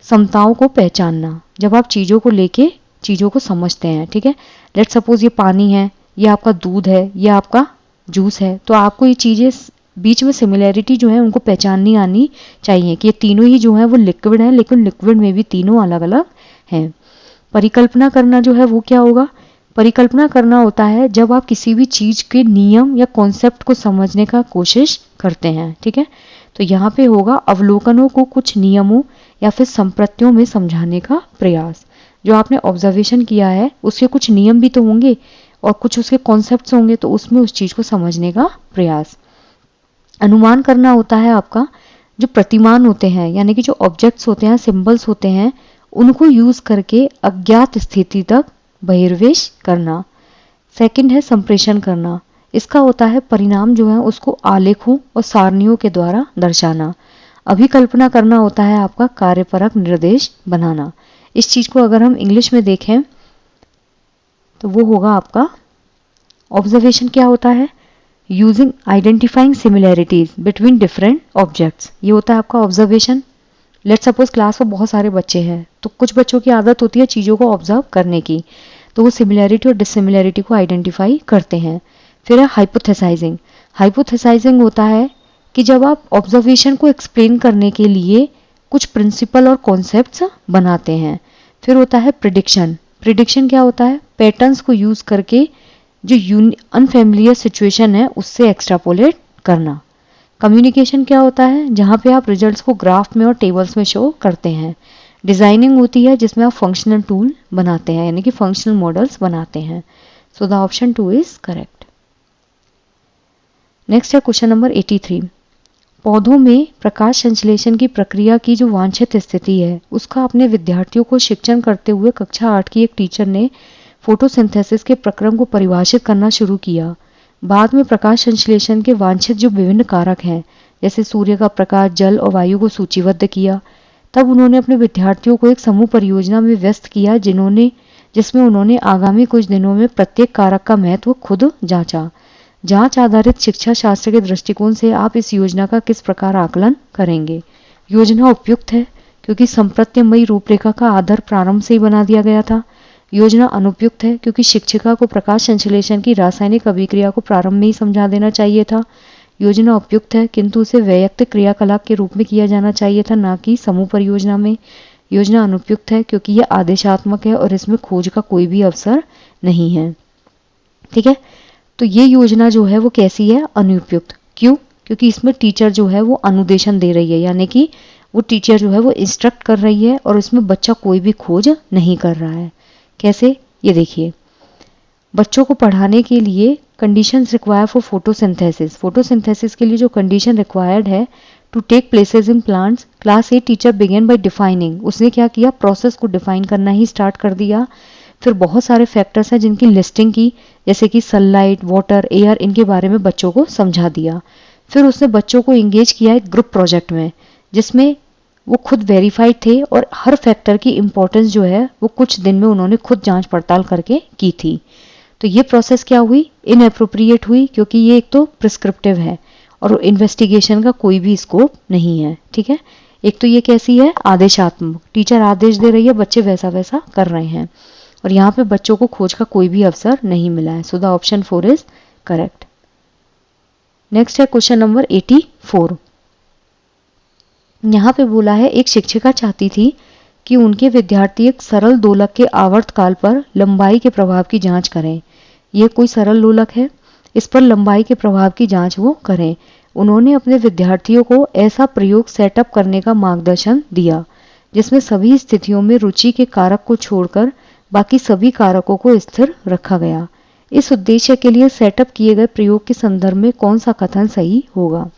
समताओं को पहचानना, जब आप चीज़ों को लेके चीज़ों को समझते हैं। ठीक है, लेट सपोज ये पानी है, ये आपका दूध है, ये आपका जूस है, तो आपको ये चीज़ें बीच में सिमिलैरिटी जो है उनको पहचाननी आनी चाहिए कि ये तीनों ही जो है वो लिक्विड है, लेकिन लिक्विड में भी तीनों अलग अलग हैं। परिकल्पना करना जो है वो क्या होगा? परिकल्पना करना होता है जब आप किसी भी चीज के नियम या कॉन्सेप्ट को समझने का कोशिश करते हैं। ठीक है, तो यहाँ पे होगा अवलोकनों को कुछ नियमों या फिर संप्रत्यों में समझाने का प्रयास। जो आपने ऑब्जर्वेशन किया है उसके कुछ नियम भी तो होंगे और कुछ उसके कॉन्सेप्ट्स होंगे, तो उसमें उस चीज को समझने का प्रयास। अनुमान करना होता है आपका जो प्रतिमान होते हैं, यानी कि जो ऑब्जेक्ट्स होते हैं, सिंबल्स होते हैं, उनको यूज करके अज्ञात स्थिति तक बहिर्वेश करना। सेकंड है संप्रेषण करना, इसका होता है परिणाम जो है उसको आलेखों और सारणियों के द्वारा दर्शाना। अभिकल्पना करना होता है आपका कार्यपरक निर्देश बनाना। इस चीज को अगर हम इंग्लिश में देखें तो वो होगा आपका ऑब्जर्वेशन क्या होता है? Using identifying similarities between different objects, ये होता है आपका ऑब्जर्वेशन। लेट सपोज क्लास में बहुत सारे बच्चे हैं, तो कुछ बच्चों की आदत होती है चीज़ों को ऑब्जर्व करने की, तो वो सिमिलैरिटी और डिससिमिलैरिटी को आइडेंटिफाई करते हैं। फिर है हाइपोथेसाइजिंग। हाइपोथेसाइजिंग होता है कि जब आप ऑब्जर्वेशन को एक्सप्लेन करने के लिए कुछ प्रिंसिपल और कॉन्सेप्ट्स बनाते हैं। फिर होता है प्रिडिक्शन। प्रिडिक्शन क्या होता है? पैटर्न्स को यूज करके जो अनफेमिलियर सिचुएशन है उससे एक्स्ट्रापोलेट करना। कम्युनिकेशन क्या होता है? जहां पे आप रिजल्ट्स को ग्राफ में और टेबल्स में शो करते हैं। डिजाइनिंग होती है जिसमें आप फंक्शनल टूल बनाते हैं, यानी कि फंक्शनल मॉडल्स बनाते हैं। सो the option 2 is correct. Next है क्वेश्चन नंबर 83। पौधों में प्रकाश संश्लेषण की प्रक्रिया की जो वांछित स्थिति है उसका अपने विद्यार्थियों को शिक्षण करते हुए कक्षा 8 की एक टीचर ने फोटोसिंथेसिस के प्रक्रम को परिभाषित करना शुरू किया। बाद में प्रकाश संश्लेषण के वांछित जो विभिन्न कारक हैं जैसे सूर्य का प्रकाश, जल और वायु को सूचीबद्ध किया। तब उन्होंने अपने विद्यार्थियों को एक समूह परियोजना में व्यस्त किया जिसमें उन्होंने आगामी कुछ दिनों में प्रत्येक कारक का महत्व खुद जांचा। जांच आधारित शिक्षा शास्त्र के दृष्टिकोण से आप इस योजना का किस प्रकार आकलन करेंगे? योजना उपयुक्त है क्योंकि संप्रत्यमयी रूपरेखा का आधार प्रारंभ से ही बना दिया गया था। योजना अनुपयुक्त है क्योंकि शिक्षिका को प्रकाश संश्लेषण की रासायनिक अभिक्रिया को प्रारंभ में ही समझा देना चाहिए था। योजना उपयुक्त है किंतु उसे वैयक्तिक क्रियाकलाप के रूप में किया जाना चाहिए था, ना कि समूह परियोजना में। योजना अनुपयुक्त है क्योंकि यह आदेशात्मक है और इसमें खोज का कोई भी अवसर नहीं है। ठीक है, तो ये योजना जो है वो कैसी है? अनुपयुक्त। क्यों? क्योंकि इसमें टीचर जो है वो अनुदेशन दे रही है, यानी कि वो टीचर जो है वो इंस्ट्रक्ट कर रही है और इसमें बच्चा कोई भी खोज नहीं कर रहा है। कैसे? ये देखिए, बच्चों को पढ़ाने के लिए conditions required for photosynthesis. Photosynthesis के लिए जो कंडीशन रिक्वायर्ड है to take places in plants, class 8 teacher begin by defining. उसने क्या किया? प्रोसेस को डिफाइन करना ही स्टार्ट कर दिया। फिर बहुत सारे फैक्टर्स हैं जिनकी लिस्टिंग की, जैसे कि सनलाइट, वाटर, एयर, इनके बारे में बच्चों को समझा दिया। फिर उसने बच्चों को इंगेज किया एक ग्रुप प्रोजेक्ट में जिसमें वो खुद वेरीफाइड थे और हर फैक्टर की इंपॉर्टेंस जो है वो कुछ दिन में उन्होंने खुद जांच पड़ताल करके की थी। तो ये प्रोसेस क्या हुई? इनएप्रोप्रिएट हुई, क्योंकि ये एक तो प्रिस्क्रिप्टिव है और इन्वेस्टिगेशन का कोई भी स्कोप नहीं है। ठीक है, एक तो ये कैसी है? आदेशात्मक। टीचर आदेश दे रही है, बच्चे वैसा वैसा कर रहे हैं और यहाँ पे बच्चों को खोज का कोई भी अवसर नहीं मिला है। सो the option 4 is correct. Next है क्वेश्चन नंबर 84। यहाँ पे बोला है एक शिक्षिका चाहती थी कि उनके विद्यार्थी एक सरल दोलक के आवर्तकाल पर लंबाई के प्रभाव की जांच करें। ये कोई सरल दोलक है, इस पर लंबाई के प्रभाव की जांच वो करें। उन्होंने अपने विद्यार्थियों को ऐसा प्रयोग सेटअप करने का मार्गदर्शन दिया जिसमें सभी स्थितियों में रुचि के कारक को छोड़कर बाकी सभी कारकों को स्थिर रखा गया। इस उद्देश्य के लिए सेटअप किए गए प्रयोग के संदर्भ में कौन सा कथन सही होगा?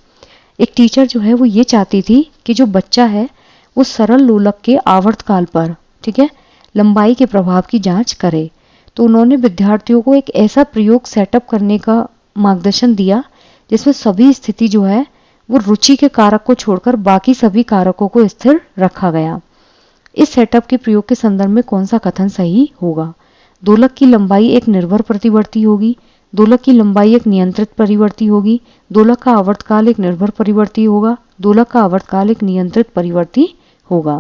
एक टीचर जो है वो ये चाहती थी कि जो बच्चा है वो सरल लोलक के आवर्तकाल पर, ठीक है, लंबाई के प्रभाव की जांच करे। तो उन्होंने विद्यार्थियों को एक ऐसा प्रयोग सेटअप करने का मार्गदर्शन दिया जिसमें सभी स्थिति जो है वो रुचि के कारक को छोड़कर बाकी सभी कारकों को स्थिर रखा गया। इस सेटअप के प्रयोग के संदर्भ में कौन सा कथन सही होगा? दोलक की लंबाई एक निर्भर परिवर्ती होगी, दोलक की लंबाई एक नियंत्रित परिवर्ती होगी, दोलक का आवर्तकाल एक निर्भर परिवर्ती होगा, दोलक का आवर्तकाल एक नियंत्रित परिवर्ती होगा।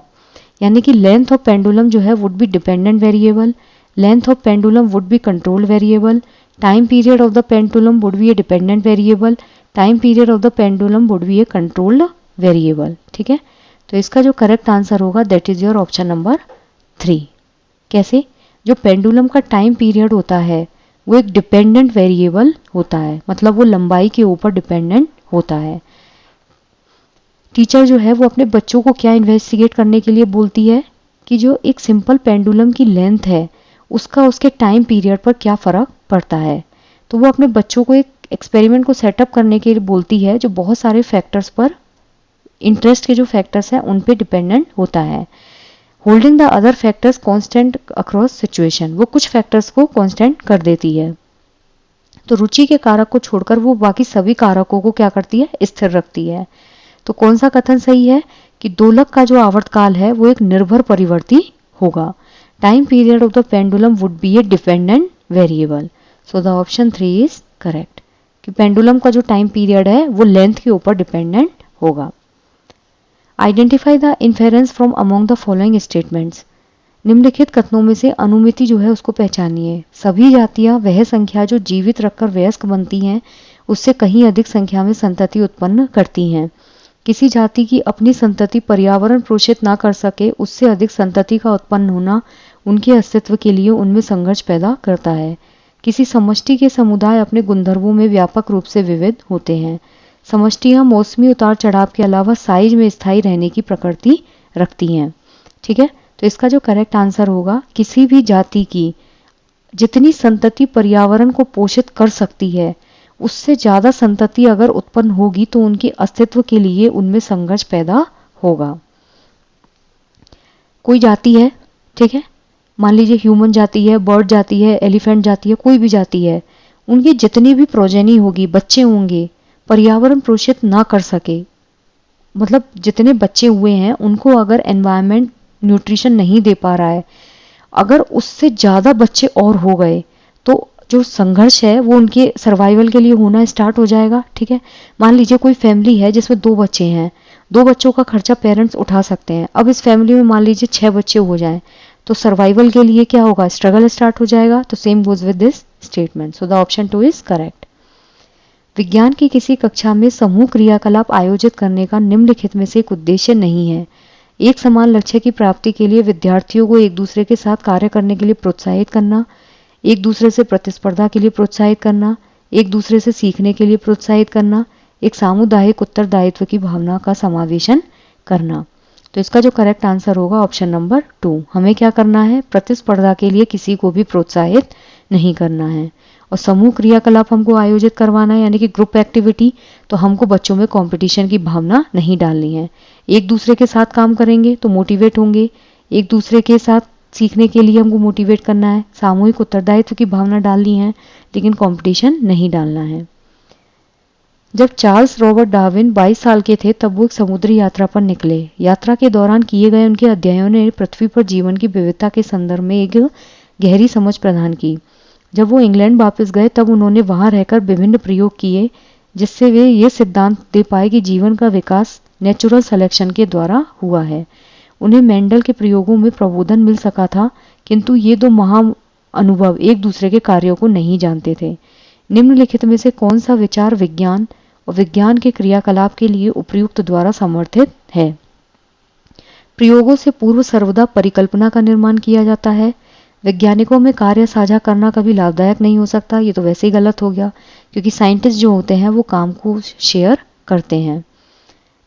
यानी कि लेंथ ऑफ पेंडुलम जो है would be dependent variable, length of pendulum would be controlled variable, time period of the pendulum would be A dependent variable, time period of the pendulum would be A controlled variable. ठीक है, तो इसका जो correct answer होगा that is your option number 3। कैसे? जो pendulum का time period होता है वो एक डिपेंडेंट वेरिएबल होता है, मतलब वो लंबाई के ऊपर डिपेंडेंट होता है। टीचर जो है वो अपने बच्चों को क्या इन्वेस्टिगेट करने के लिए बोलती है कि जो एक सिंपल पेंडुलम की लेंथ है उसका उसके टाइम पीरियड पर क्या फर्क पड़ता है। तो वो अपने बच्चों को एक एक्सपेरिमेंट को सेटअप करने के लिए बोलती है जो बहुत सारे फैक्टर्स पर, इंटरेस्ट के जो फैक्टर्स हैं उन पे डिपेंडेंट होता है। Holding the other factors constant across situation, वो कुछ फैक्टर्स को कांस्टेंट कर देती है। तो रुचि के कारक को छोड़कर वो बाकी सभी कारकों को क्या करती है? स्थिर रखती है। तो कौन सा कथन सही है कि दोलक का जो आवर्तकाल है वो एक निर्भर परिवर्ती होगा। Time period of the pendulum would be A dependent variable. So the option 3 is correct कि पेंडुलम का जो टाइम पीरियड है वो लेंथ के ऊपर डिपेंडेंट होगा। Identify the inference from among the following statements. निम्नलिखित कथनों में से अनुमिति जो है उसको पहचानिए। सभी जातियां वह संख्या जो जीवित रखकर वयस्क बनती हैं उससे कहीं अधिक संख्या में संतति उत्पन्न करती हैं। किसी जाति की अपनी संतति पर्यावरण पोषित ना कर सके उससे अधिक संतति का उत्पन्न होना उनके अस्तित्व के लिए उनमें संघर्ष पैदा करता है। किसी समष्टि के समुदाय अपने गुणधर्मों में व्यापक रूप से विविध होते हैं। समष्टियां मौसमी उतार चढ़ाव के अलावा साइज में स्थायी रहने की प्रकृति रखती हैं। ठीक है, तो इसका जो करेक्ट आंसर होगा, किसी भी जाति की जितनी संतति पर्यावरण को पोषित कर सकती है, उससे ज्यादा संतति अगर उत्पन्न होगी तो उनके अस्तित्व के लिए उनमें संघर्ष पैदा होगा। कोई जाति है, ठीक है, मान लीजिए ह्यूमन जाति है, बर्ड जाति है, एलिफेंट जाति है, कोई भी जाति है, उनकी जितनी भी प्रोजेनी होगी, बच्चे होंगे, पर्यावरण पोषित ना कर सके, मतलब जितने बच्चे हुए हैं उनको अगर एनवायरनमेंट न्यूट्रिशन नहीं दे पा रहा है, अगर उससे ज्यादा बच्चे और हो गए तो जो संघर्ष है वो उनके सर्वाइवल के लिए होना स्टार्ट हो जाएगा। ठीक है, मान लीजिए कोई फैमिली है जिसमें 2 बच्चे हैं, 2 बच्चों का खर्चा पेरेंट्स उठा सकते हैं। अब इस फैमिली में मान लीजिए 6 बच्चे हो जाएं, तो सर्वाइवल के लिए क्या होगा, स्ट्रगल स्टार्ट हो जाएगा। तो same goes with this statement, so the option 2 is correct. विज्ञान की किसी कक्षा में समूह क्रियाकलाप आयोजित करने का निम्नलिखित में से एक उद्देश्य नहीं है। एक समान लक्ष्य की प्राप्ति के लिए विद्यार्थियों को एक दूसरे के साथ कार्य करने के लिए प्रोत्साहित करना, एक दूसरे से प्रतिस्पर्धा के लिए प्रोत्साहित करना, एक दूसरे से सीखने के लिए प्रोत्साहित करना, एक सामुदायिक उत्तरदायित्व की भावना का समावेशन करना। तो इसका जो करेक्ट आंसर होगा ऑप्शन नंबर 2। हमें क्या करना है, प्रतिस्पर्धा के लिए किसी को भी प्रोत्साहित नहीं करना है। और समूह क्रियाकलाप हमको आयोजित करवाना है, यानी कि ग्रुप एक्टिविटी, तो हमको बच्चों में कंपटीशन की भावना नहीं डालनी है। एक दूसरे के साथ काम करेंगे तो मोटिवेट होंगे, एक दूसरे के साथ सीखने के लिए हमको मोटिवेट करना है, सामूहिक उत्तरदायित्व की भावना डालनी है, लेकिन कंपटीशन नहीं डालना है। जब चार्ल्स रॉबर्ट डार्विन 22 साल के थे तब वो एक समुद्री यात्रा पर निकले। यात्रा के दौरान किए गए उनके अध्ययनों ने पृथ्वी पर जीवन की विविधता के संदर्भ में एक गहरी समझ प्रदान की। जब वो इंग्लैंड वापस गए तब उन्होंने वहां रहकर विभिन्न प्रयोग किए, जिससे वे ये सिद्धांत दे पाए कि जीवन का विकास नेचुरल सिलेक्शन के द्वारा हुआ है। उन्हें मेंडल के प्रयोगों में प्रबोधन मिल सका था, किंतु ये 2 महा अनुभव एक दूसरे के कार्यों को नहीं जानते थे। निम्नलिखित में से कौन सा विचार विज्ञान और विज्ञान के क्रियाकलाप के लिए उपयुक्त द्वारा समर्थित है? प्रयोगों से पूर्व सर्वदा परिकल्पना का निर्माण किया जाता है। वैज्ञानिकों में कार्य साझा करना कभी लाभदायक नहीं हो सकता। ये तो वैसे ही गलत हो गया, क्योंकि साइंटिस्ट जो होते हैं वो काम को शेयर करते हैं।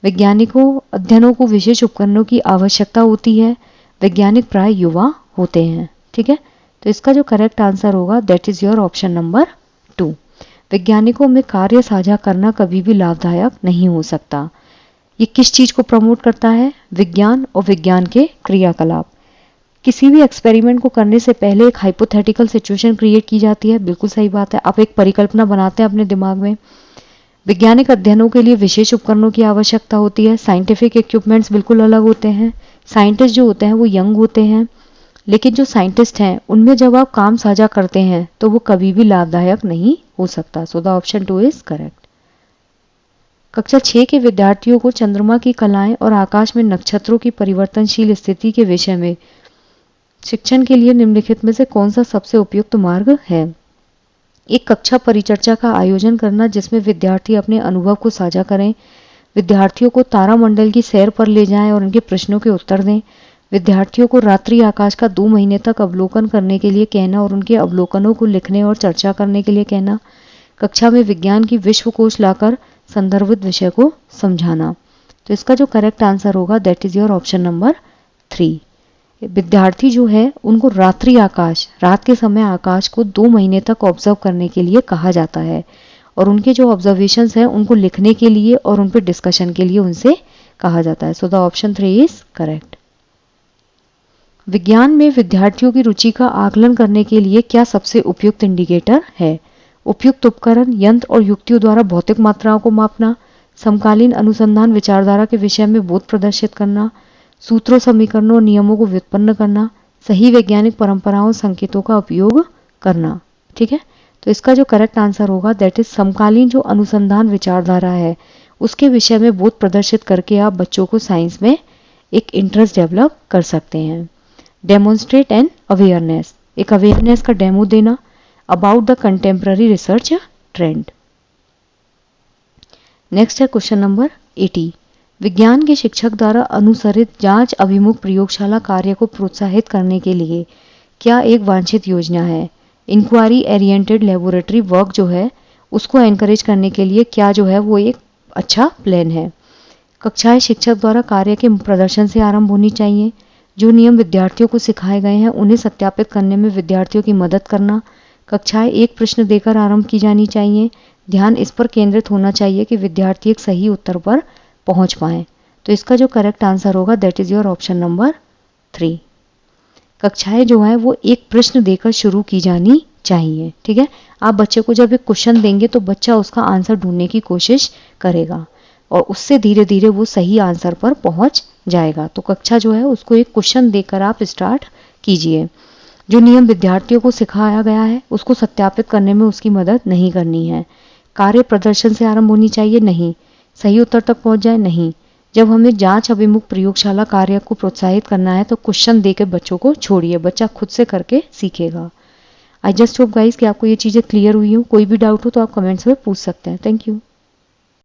वैज्ञानिकों अध्ययनों को विशेष उपकरणों की आवश्यकता होती है। वैज्ञानिक प्राय युवा होते हैं। ठीक है, तो इसका जो करेक्ट आंसर होगा that is your option number 2। वैज्ञानिकों में कार्य साझा करना कभी भी लाभदायक नहीं हो सकता। ये किस चीज को प्रमोट करता है? विज्ञान और विज्ञान के क्रियाकलाप। किसी भी एक्सपेरिमेंट को करने से पहले एक हाइपोथेटिकल सिचुएशन क्रिएट की जाती है। बिल्कुल सही बात है, आप एक परिकल्पना बनाते हैं अपने दिमाग में। वैज्ञानिक अध्ययनों के लिए विशेष उपकरणों की आवश्यकता होती है। साइंटिफिक इक्विपमेंट्स बिल्कुल अलग होते हैं। साइंटिस्ट जो होते हैं वो यंग होते हैं, लेकिन जो साइंटिस्ट हैं उनमें जब आप काम साझा करते हैं तो वो कभी भी लाभदायक नहीं हो सकता। सो द ऑप्शन 2 इज करेक्ट। कक्षा 6 के विद्यार्थियों को चंद्रमा की कलाएं और आकाश में नक्षत्रों की परिवर्तनशील स्थिति के विषय में शिक्षण के लिए निम्नलिखित में से कौन सा सबसे उपयुक्त मार्ग है? एक कक्षा परिचर्चा का आयोजन करना जिसमें विद्यार्थी अपने अनुभव को साझा करें, विद्यार्थियों को तारामंडल की सैर पर ले जाएं और उनके प्रश्नों के उत्तर दें, विद्यार्थियों को रात्रि आकाश का 2 महीने तक अवलोकन करने के लिए कहना और उनके अवलोकनों को लिखने और चर्चा करने के लिए कहना, कक्षा में विज्ञान की विश्वकोश लाकर संदर्भित विषय को समझाना। तो इसका जो करेक्ट आंसर होगा that is your option number 3। विद्यार्थी जो है उनको रात्रि आकाश, रात के समय आकाश को 2 महीने तक ऑब्जर्व करने के लिए कहा जाता है और उनके जो ऑब्जर्वेशंस हैं उनको लिखने के लिए और उन पर डिस्कशन के लिए उनसे कहा जाता है। सो द ऑप्शन 3 इज करेक्ट। विज्ञान में विद्यार्थियों की रुचि का आकलन करने के लिए क्या सबसे उपयुक्त इंडिकेटर है? उपयुक्त उपकरण, यंत्र और युक्तियों द्वारा भौतिक मात्राओं को मापना, समकालीन अनुसंधान विचारधारा के विषय में बोध प्रदर्शित करना, सूत्रों, समीकरणों और नियमों को व्युत्पन्न करना, सही वैज्ञानिक परंपराओं संकेतों का उपयोग करना। ठीक है, तो इसका जो करेक्ट आंसर होगा दैट इज समकालीन जो अनुसंधान विचारधारा है उसके विषय में बोध प्रदर्शित करके आप बच्चों को साइंस में एक इंटरेस्ट डेवलप कर सकते हैं। डेमोन्स्ट्रेट एन अवेयरनेस, एक अवेयरनेस का डेमो देना about the contemporary research trend. Next है क्वेश्चन नंबर 80। विज्ञान के शिक्षक द्वारा अनुसरित जांच अभिमुख प्रयोगशाला कार्य को प्रोत्साहित करने के लिए क्या एक वांछित योजना है। इंक्वायरी ओरिएंटेड लेबोरेटरी वर्क जो है उसको एनकरेज करने के लिए क्या जो है वो एक अच्छा प्लान है। कक्षाएं शिक्षक द्वारा कार्य के प्रदर्शन से आरंभ होनी चाहिए। जो नियम विद्यार्थियों को सिखाए गए हैं उन्हें सत्यापित करने में विद्यार्थियों की मदद करना। कक्षाएं एक प्रश्न देकर आरंभ की जानी चाहिए। ध्यान इस पर केंद्रित होना चाहिए कि विद्यार्थी एक सही उत्तर पर पहुंच पाए। तो इसका जो करेक्ट आंसर होगा that is your option number 3। कक्षाएं जो है वो एक प्रश्न देकर शुरू की जानी चाहिए। ठीक है, आप बच्चे को जब एक क्वेश्चन देंगे तो बच्चा उसका आंसर ढूंढने की कोशिश करेगा और उससे धीरे धीरे वो सही आंसर पर पहुंच जाएगा। तो कक्षा जो है उसको एक क्वेश्चन देकर आप स्टार्ट कीजिए। जो नियम विद्यार्थियों को सिखाया गया है उसको सत्यापित करने में उसकी मदद नहीं करनी है। कार्य प्रदर्शन से आरंभ होनी चाहिए, नहीं। सही उत्तर तक पहुंच जाए, नहीं। जब हमें जांच अभिमुख प्रयोगशाला कार्य को प्रोत्साहित करना है तो क्वेश्चन देकर बच्चों को छोड़िए, बच्चा खुद से करके सीखेगा। आई जस्ट होप गाइस कि आपको ये चीज़ें क्लियर हुई हो। कोई भी डाउट हो तो आप कमेंट्स में पूछ सकते हैं। Thank you.